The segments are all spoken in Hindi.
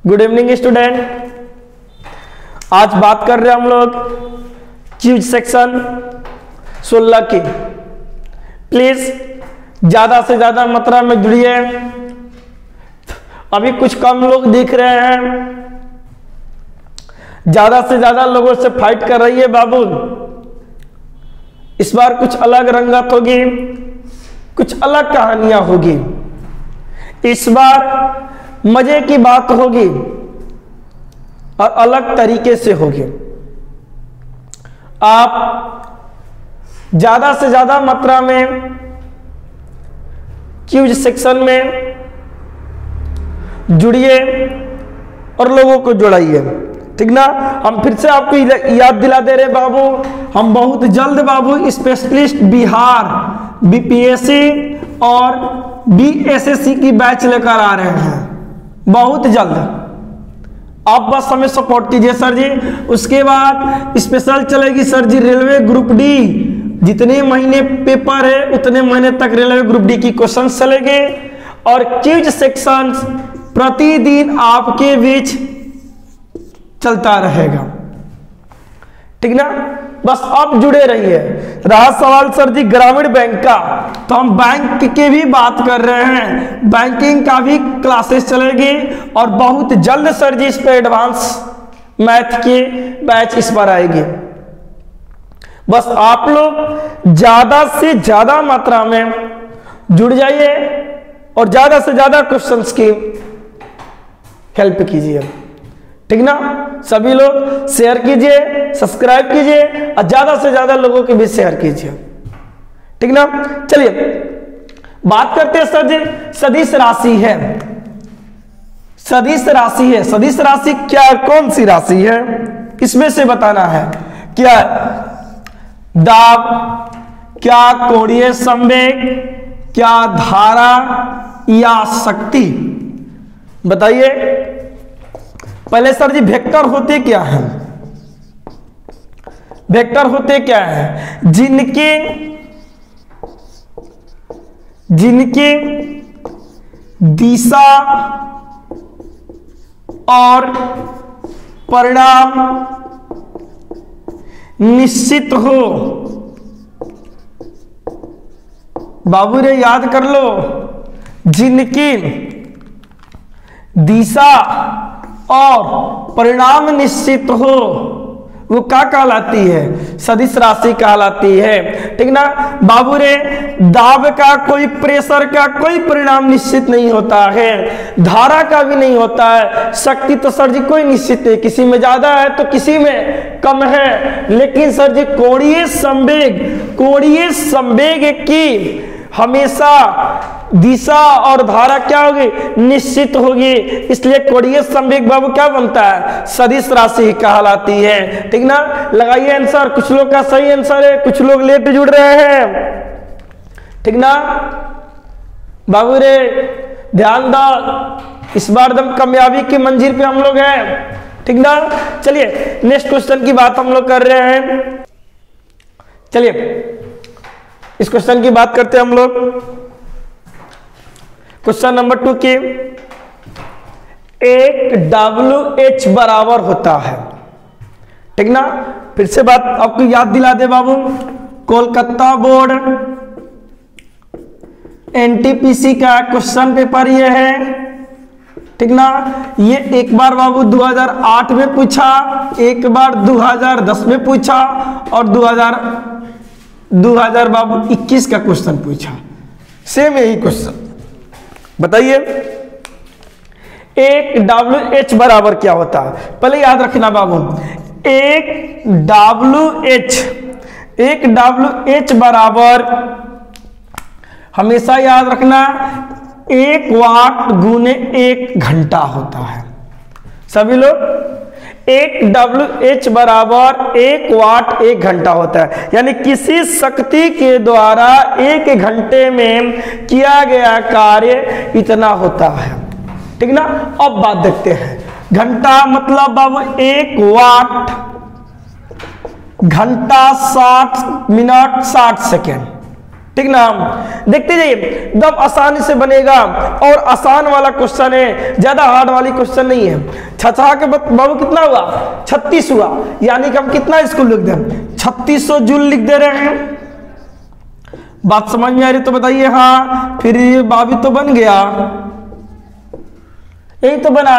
Good evening student. आज बात कर रहे हैं हम लोग क्यूज सेक्शन 16 की। प्लीज ज्यादा से ज्यादा मात्रा में जुड़िए। अभी कुछ कम लोग दिख रहे हैं, ज्यादा से ज्यादा लोगों से फाइट कर रही है बाबू। इस बार कुछ अलग रंगत होगी, कुछ अलग कहानियां होगी। इस बार मजे की बात होगी और अलग तरीके से होगी। आप ज्यादा से ज्यादा मात्रा में क्यूज सेक्शन में जुड़िए और लोगों को जुड़ाइए, ठीक ना। हम फिर से आपको याद दिला दे रहे बाबू, हम बहुत जल्द बाबू स्पेशलिस्ट बिहार बीपीएससी और बीएसएससी की बैच लेकर आ रहे हैं बहुत जल्द। आप बस हमें सपोर्ट कीजिए सर जी। उसके बाद स्पेशल चलेगी सर जी रेलवे ग्रुप डी। जितने महीने पेपर है उतने महीने तक रेलवे ग्रुप डी की क्वेश्चन चलेंगे और क्यूज सेक्शन प्रतिदिन आपके बीच चलता रहेगा, ठीक ना। बस आप जुड़े रहिए। रहा सवाल सर जी ग्रामीण बैंक का, तो हम बैंक की भी बात कर रहे हैं। बैंकिंग का भी क्लासेस चलेगी और बहुत जल्द सर जी इस पे एडवांस मैथ की बैच इस बार आएगी। बस आप लोग ज्यादा से ज्यादा मात्रा में जुड़ जाइए और ज्यादा से ज्यादा क्वेश्चंस की हेल्प कीजिए, ठीक ना। सभी लोग शेयर कीजिए, सब्सक्राइब कीजिए और ज्यादा से ज्यादा लोगों के बीच शेयर कीजिए, ठीक ना। चलिए बात करते हैं सर जी सदिश राशि है। सदिश राशि है, सदिश राशि क्या, कौन सी राशि है इसमें से बताना है। क्या दाब, क्या कोणीय संवेग, क्या धारा या शक्ति, बताइए। पहले सर जी वेक्टर होते क्या हैं। वेक्टर होते क्या हैं? जिनकी दिशा और परिणाम निश्चित हो। बाबू रे याद कर लो, जिनकी दिशा और परिणाम निश्चित हो वो क्या कहलाती है? सदिश राशि कहलाती है, ठीक ना। बाबू रे दाब का कोई, प्रेशर का कोई परिणाम निश्चित नहीं होता है, धारा का भी नहीं होता है, शक्ति तो सर जी कोई निश्चित नहीं, किसी में ज्यादा है तो किसी में कम है। लेकिन सर जी कोणीय संवेग की हमेशा दिशा और धारा क्या होगी? निश्चित होगी। इसलिए कोणीय संवेग बाबू क्या बनता है? सदिश राशि कहलाती है, ठीक ना। लगाइए आंसर। कुछ लोग का सही आंसर है, कुछ लोग लेट जुड़ रहे हैं, ठीक ना। बाबू रे ध्यान दो, इस बार एकदम कामयाबी की मंजिल पे हम लोग हैं, ठीक ना। चलिए नेक्स्ट क्वेश्चन की बात हम लोग कर रहे हैं। चलिए इस क्वेश्चन की बात करते हैं हम लोग। क्वेश्चन नंबर 2 की, एक WH बराबर होता है, ठीक ना। फिर से बात आपको याद दिला दे बाबू, कोलकाता बोर्ड NTPC का क्वेश्चन पेपर ये है, ठीक ना। ये एक बार बाबू 2008 में पूछा, एक बार 2010 में पूछा और 2000 बाबू 21 का क्वेश्चन पूछा। सेम यही क्वेश्चन। बताइए एक WH बराबर क्या होता है? पहले याद रखना बाबू, एक WH बराबर हमेशा याद रखना 1 वाट गुने 1 घंटा होता है। सभी लोग, एक WH बराबर 1 वाट 1 घंटा होता है, यानी किसी शक्ति के द्वारा 1 घंटे में किया गया कार्य इतना होता है, ठीक ना। अब बात देखते हैं, घंटा मतलब बाबू 1 वाट घंटा 60 मिनट 60 सेकेंड, ठीक ना। देखते जाइए एकदम आसानी से बनेगा और आसान वाला क्वेश्चन है, ज्यादा हार्ड वाली क्वेश्चन नहीं है। छछा के बाबू कितना हुआ 36 हुआ, यानी कि हम कितना इसको लिख दें 3600 जूल लिख दे रहे हैं। बात समझ में आ रही तो बताइए हाँ। फिर ये बाबी तो बन गया, यही तो बना,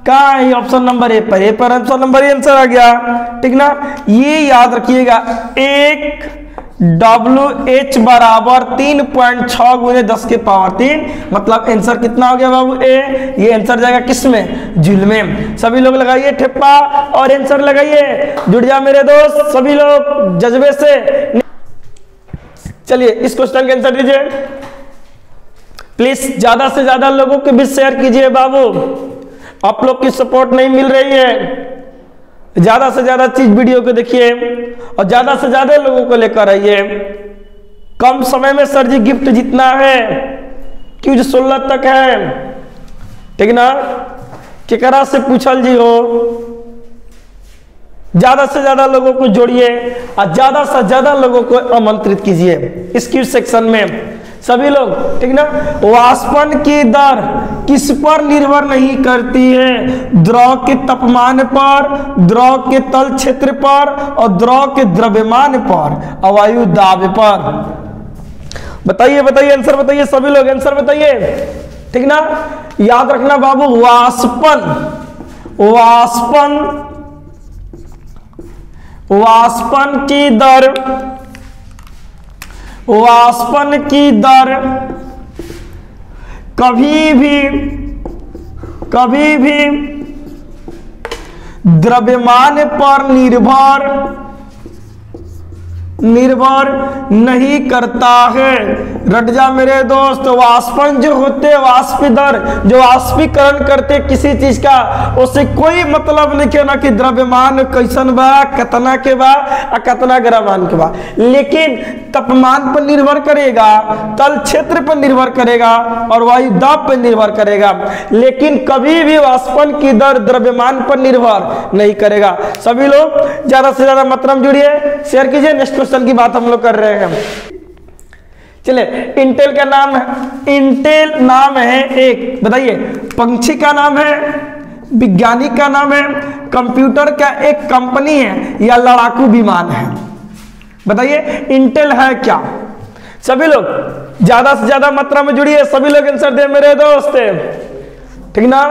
कहा है ऑप्शन नंबर ए पर ऑप्शन नंबर ए आंसर आ गया। ठीक ना, ये याद रखिएगा 1 WH बराबर 3.6 गुने 10 के पावर 3, मतलब आंसर कितना हो गया बाबू ए। ये आंसर जाएगा किस में, जूल में। सभी लोग लगाइए ठेप्पा और आंसर लगाइए, जुड़ जा मेरे दोस्त सभी लोग जज्बे से। चलिए इस क्वेश्चन का आंसर दीजिए प्लीज, ज्यादा से ज्यादा लोगों के बीच शेयर कीजिए बाबू, आप लोग की सपोर्ट नहीं मिल रही है। ज्यादा से ज्यादा चीज वीडियो को देखिए और ज्यादा से ज्यादा लोगों को लेकर आइए। कम समय में सर जी गिफ्ट जितना है क्यों 16 तक है, ठीक ना, केकरा से पूछल जी हो। ज्यादा से ज्यादा लोगों को जोड़िए और ज्यादा से ज्यादा लोगों को आमंत्रित कीजिए इस क्विज सेक्शन में सभी लोग, ठीक ना। वाष्पन की दर किस पर निर्भर नहीं करती है, द्रव के तापमान पर, द्रव के तल क्षेत्र पर और द्रव के द्रव्यमान पर, अवायु दाब पर। बताइए बताइए आंसर बताइए सभी लोग, आंसर बताइए, ठीक ना। याद रखना बाबू, वाष्पन वाष्पन वाष्पन की दर, वाष्पन की दर कभी भी द्रव्यमान पर निर्भर नहीं करता है। रट जा मेरे दोस्त, वाष्पन जो होते वाष्प दर, जो वाष्पीकरण करते किसी चीज का, उससे कोई मतलब नहीं कहना कि द्रव्यमान कैसन बा, कितना के बा और कितना द्रव्यमान के बा, लेकिन तापमान पर निर्भर करेगा, तल क्षेत्र पर निर्भर करेगा और वायु दाब पर निर्भर करेगा, लेकिन कभी भी वाष्पन की दर द्रव्यमान पर निर्भर नहीं करेगा। सभी लोग ज्यादा से ज्यादा मात्रा में जुड़िए, शेयर कीजिए। नेक्स्ट क्वेश्चन की बात हम लोग कर रहे हैं। चलिए इंटेल का नाम है, इंटेल नाम है एक, बताइए पंछी का नाम है, वैज्ञानिक का नाम है, कंप्यूटर का एक कंपनी है या लड़ाकू विमान है। बताइए इंटेल है क्या। सभी लोग ज्यादा से ज्यादा मात्रा में जुड़िए, सभी लोग आंसर दे मेरे दोस्त, ठीक ना।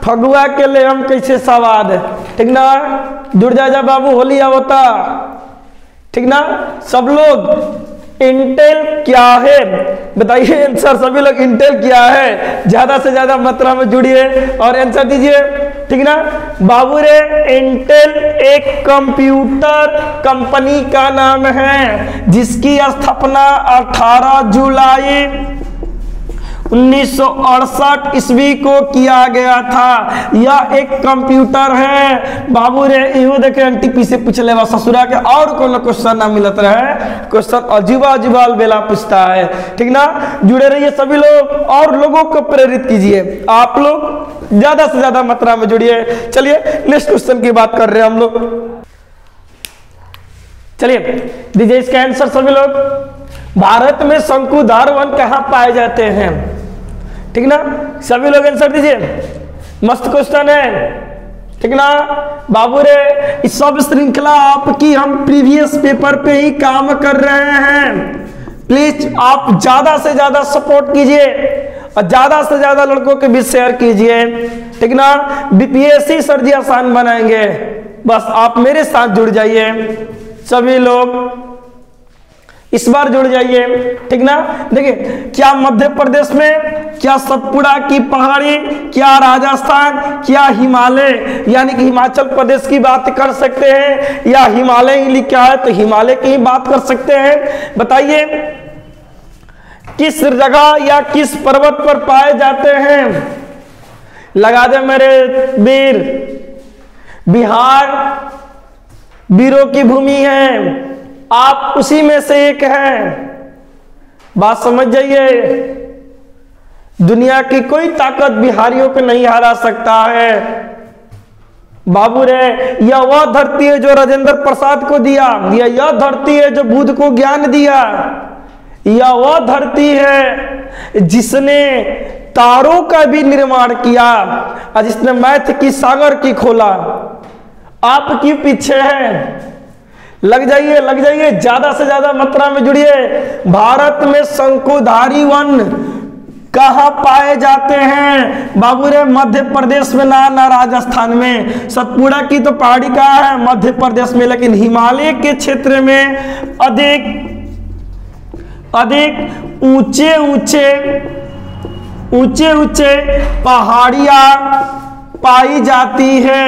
फगुआ के लिए हम कैसे सवाद, ठीक ना, जुड़ जा बाबू, होली आवता, ठीक ना। सब लोग इंटेल क्या है बताइए आंसर, सभी लोग इंटेल क्या है, ज्यादा से ज्यादा मात्रा में जुड़िए और आंसर दीजिए, ठीक ना। बाबू रे इंटेल एक कंप्यूटर कंपनी का नाम है जिसकी स्थापना 18 जुलाई 1968 ईस्वी को किया गया था। यह एक कंप्यूटर है बाबू रे, इहो देखे एनटीपी से पूछ ले ससुरा के और कोनो क्वेश्चन ना मिलत रहे, क्वेश्चन अजीबा अजीबा बेला पूछता है, ठीक ना। जुड़े रहिए सभी लोग और लोगों को प्रेरित कीजिए, आप लोग ज्यादा से ज्यादा मात्रा में जुड़िए। चलिए नेक्स्ट क्वेश्चन की बात कर रहे हैं हम लोग। चलिए दीजिए इसका आंसर सभी लोग। भारत में शंकुधार वन कहां पाए जाते हैं, ठीक ना। सभी लोग आंसर दीजिए, मस्त क्वेश्चन है, ठीक ना। बाबू रे इस सब श्रृंखला आपकी हम प्रीवियस पेपर पे ही काम कर रहे हैं, प्लीज आप ज्यादा से ज्यादा सपोर्ट कीजिए और ज्यादा से ज्यादा लड़कों के बीच शेयर कीजिए, ठीक ना। बीपीएससी सर जी आसान बनाएंगे, बस आप मेरे साथ जुड़ जाइए, सभी लोग इस बार जुड़ जाइए, ठीक ना। देखिए क्या मध्य प्रदेश में, क्या सतपुड़ा की पहाड़ी, क्या राजस्थान, क्या हिमालय, यानी कि हिमाचल प्रदेश की बात कर सकते हैं या हिमालय ही लिखा है तो हिमालय की ही बात कर सकते हैं। बताइए किस जगह या किस पर्वत पर पाए जाते हैं, लगा दे मेरे वीर। बिहार वीरों की भूमि है, आप उसी में से एक हैं, बात समझ जाइए। दुनिया की कोई ताकत बिहारियों को नहीं हरा सकता है बाबू रे। यह वह धरती है जो राजेंद्र प्रसाद को दिया, यह धरती है जो बुद्ध को ज्ञान दिया, यह वह धरती है जिसने तारों का भी निर्माण किया और जिसने मैथ की सागर की खोला। आप क्यों पीछे हैं? लग जाइए, ज्यादा से ज्यादा मात्रा में जुड़िए। भारत में शंकुधारी वन कहाँ पाए जाते हैं? बाबू रे मध्य प्रदेश में ना राजस्थान में। सतपुड़ा की तो पहाड़ी कहाँ है? मध्य प्रदेश में। लेकिन हिमालय के क्षेत्र में अधिक ऊंचे पहाड़ियां पाई जाती है।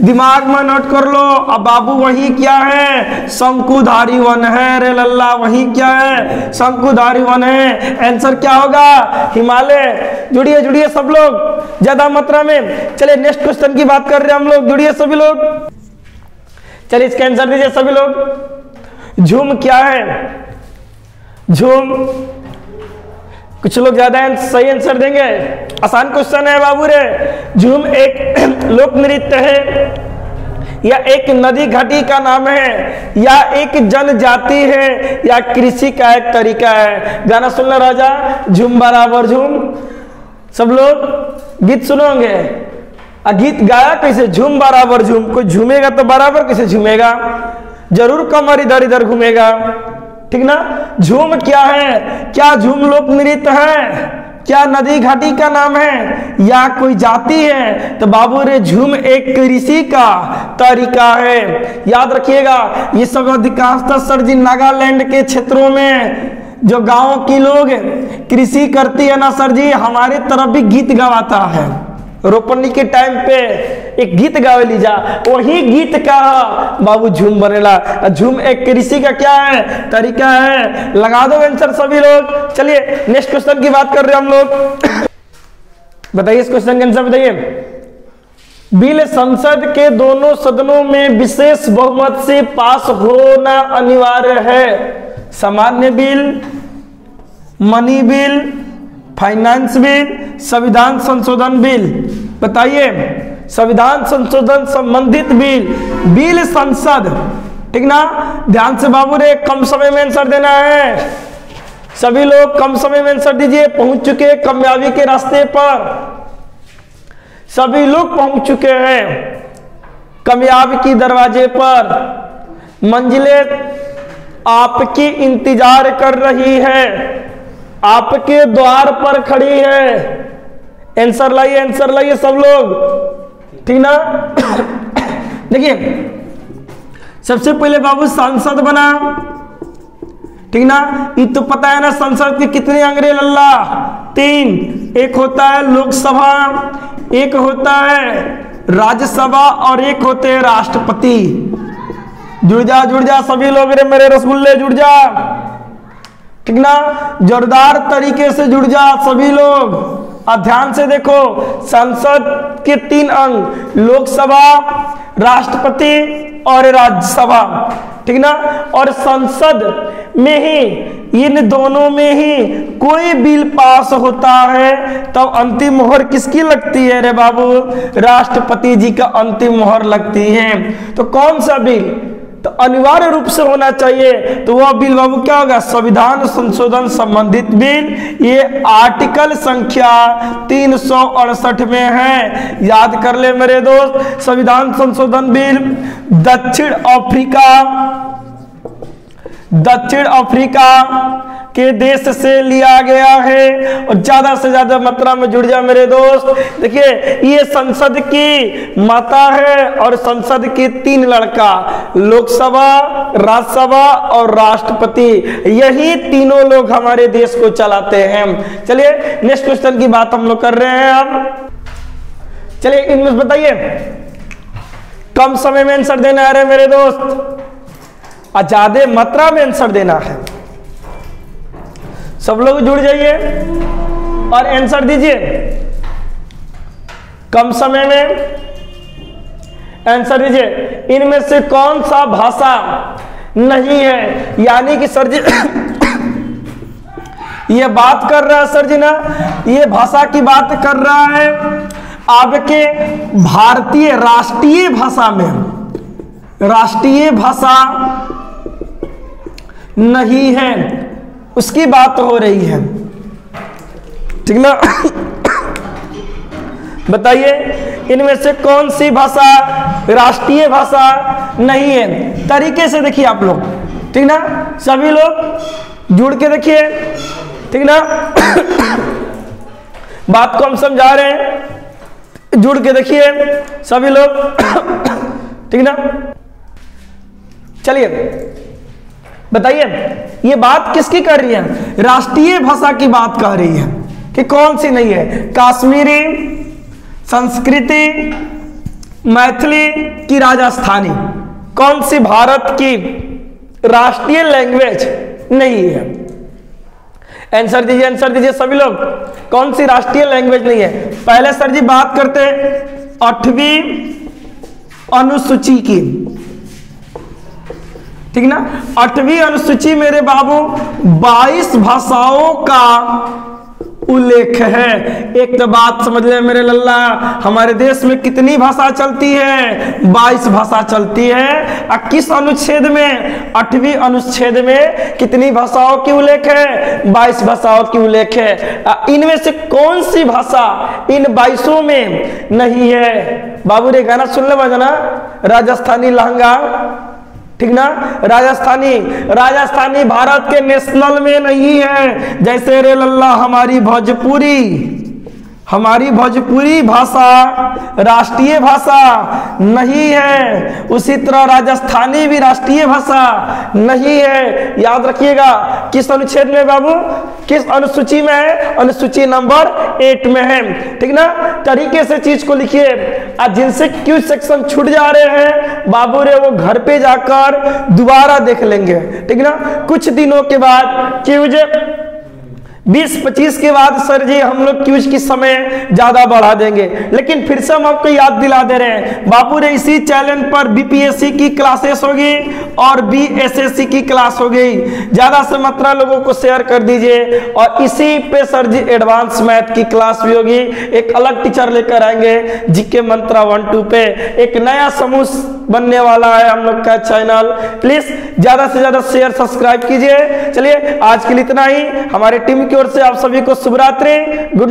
दिमाग में नोट कर लो। अब बाबू वही क्या है? शंकुधारी वन है रे लल्ला, वही क्या है? शंकुधारी वन है। आंसर क्या होगा? हिमालय। जुड़िए सब लोग ज्यादा मात्रा में। चलिए नेक्स्ट क्वेश्चन की बात कर रहे हैं हम लोग। जुड़िए सभी लोग। चलिए इसका आंसर दीजिए सभी लोग। झूम क्या है? झूम। कुछ लोग ज्यादा सही आंसर देंगे। आसान क्वेश्चन है बाबू रे। झूम एक लोक नृत्य है या एक नदी घाटी का नाम है या एक जनजाति है या कृषि का एक तरीका है? गाना सुनना राजा। झूम बराबर झूम। सब लोग गीत सुनोगे। गीत गाया कैसे? झूम बराबर झूम। कोई झूमेगा तो बराबर कैसे झूमेगा? जरूर कमर इधर इधर घूमेगा, ठीक ना। झूम क्या है? क्या झूम लोक नृत्य है? क्या नदी घाटी का नाम है या कोई जाति है? तो बाबू रे झूम एक कृषि का तरीका है। याद रखिएगा ये सब अधिकांशतः सर जी नागालैंड के क्षेत्रों में जो गांव की लोग कृषि करती है ना सर जी, हमारे तरफ भी गीत गवाता है। रोपनी के टाइम पे एक गीत गावे लीजा, वही गीत का बाबू झूम बनेला। झूम एक कृषि का क्या है? तरीका है। लगा दो आंसर सभी लोग। चलिए नेक्स्ट क्वेश्चन की बात कर रहे हैं हम लोग। बताइए इस क्वेश्चन का आंसर बताइए। बिल संसद के दोनों सदनों में विशेष बहुमत से पास होना अनिवार्य है। सामान्य bill, money bill, finance bill, संविधान संशोधन बिल। बताइए संविधान संशोधन संबंधित बिल संसद, ठीक ना। ध्यान से बाबू रे कम समय में आंसर देना है। सभी लोग कम समय में आंसर दीजिए। पहुंच चुके कामयाबी के रास्ते पर, सभी लोग पहुंच चुके हैं कामयाबी की दरवाजे पर। मंजिलें आपकी इंतजार कर रही है, आपके द्वार पर खड़ी है। आंसर लाइए सब लोग, ठीक ना। देखिए सबसे पहले बाबू सांसद बना, ठीक ना। ये तो पता है ना संसद के कितने अंग्रेज लल्ला? 3। एक होता है लोकसभा, एक होता है राज्यसभा और एक होते हैं राष्ट्रपति। जुड़ जा सभी लोग रे मेरे रसगुल्ले, जुड़ जा, ठीक ना। जोरदार तरीके से जुड़ जा सभी लोग। और ध्यान से देखो संसद के 3 अंग, लोकसभा, राष्ट्रपति और राज्यसभा, ठीक ना। और संसद में ही इन दोनों में ही कोई बिल पास होता है तो अंतिम मोहर किसकी लगती है रे बाबू? राष्ट्रपति जी का अंतिम मोहर लगती है। तो कौन सा बिल तो अनिवार्य रूप से होना चाहिए? तो वह बिल बाबू क्या होगा? संविधान संशोधन संबंधित बिल। ये आर्टिकल संख्या 368 में है। याद कर ले मेरे दोस्त। संविधान संशोधन बिल दक्षिण अफ्रीका के देश से लिया गया है। और ज्यादा से ज्यादा मात्रा में जुड़ जा मेरे दोस्त। देखिए ये संसद की माता है और संसद के 3 लड़का, लोकसभा, राज्यसभा और राष्ट्रपति, यही तीनों लोग हमारे देश को चलाते हैं। चलिए नेक्स्ट क्वेश्चन की बात हम लोग कर रहे हैं अब। चलिए इनमें बताइए, कम समय में आंसर देना है मेरे दोस्त और ज्यादा मात्रा में आंसर देना है। सब लोग जुड़ जाइए और आंसर दीजिए। कम समय में आंसर दीजिए। इनमें से कौन सा भाषा नहीं है? यानी कि सर जी ये बात कर रहा है सर जी ना, ये भाषा की बात कर रहा है आपके भारतीय राष्ट्रीय भाषा में। राष्ट्रीय भाषा नहीं है। उसकी बात हो रही है, ठीक ना। बताइए इनमें से कौन सी भाषा राष्ट्रीय भाषा नहीं है? तरीके से देखिए आप लोग, ठीक ना, सभी लोग जुड़ के देखिए, ठीक ना। बात को हम समझा रहे हैं, जुड़ के देखिए सभी लोग, ठीक ना। चलिए बताइए ये बात किसकी कर रही है? राष्ट्रीय भाषा की बात कह रही है कि कौन सी नहीं है? कश्मीरी, संस्कृति, मैथिली की राजस्थानी, कौन सी भारत की राष्ट्रीय लैंग्वेज नहीं है? आंसर दीजिए, आंसर दीजिए सभी लोग, कौन सी राष्ट्रीय लैंग्वेज नहीं है? पहले सर जी बात करते हैं 8वीं अनुसूची की, ठीक ना। 8वीं अनुसूची मेरे बाबू 22 भाषाओं का उल्लेख है। एक तो बात समझ ले मेरे लल्ला, हमारे देश में कितनी भाषा चलती है? 22 भाषा चलती है। और किस अनुच्छेद में? 8वीं अनुच्छेद में कितनी भाषाओं की उल्लेख है? 22 भाषाओं की उल्लेख है। इनमें से कौन सी भाषा इन 22 में नहीं है? बाबू रे गाना सुन ले बजना, राजस्थानी लहंगा, ठीक ना। राजस्थानी भारत के नेशनल में नहीं है। जैसे रे लल्ला हमारी भोजपुरी भाषा राष्ट्रीय भाषा नहीं है, उसी तरह राजस्थानी भी राष्ट्रीय भाषा नहीं है। याद रखिएगा किस अनुच्छेद में बाबू, किस अनुसूची में है? अनुसूची नंबर 8 में है, ठीक ना। तरीके से चीज को लिखिए। आज जिनसे क्यूज सेक्शन छूट जा रहे हैं बाबू रे, वो घर पे जाकर दोबारा देख लेंगे, ठीक ना। कुछ दिनों के बाद क्यूज 20-25 के बाद सर जी हम लोग क्यूज की समय ज्यादा बढ़ा देंगे, लेकिन फिर से हम आपको याद दिला दे रहे हैं बापू रे, इसी चैनल पर बीपीएससी की क्लासेस होगी और बीएसएससी की क्लास होगी। ज्यादा से मात्रा लोगों को शेयर कर दीजिए। और इसी पे सर जी एडवांस मैथ की क्लास भी होगी, एक अलग टीचर लेकर आएंगे। जीके मंत्रा 1-2 पे एक नया समूह बनने वाला है हम लोग का चैनल। प्लीज ज्यादा से ज्यादा शेयर सब्सक्राइब कीजिए। चलिए आज के लिए इतना ही। हमारे टीम की ओर से आप सभी को शुभ रात्रि, गुड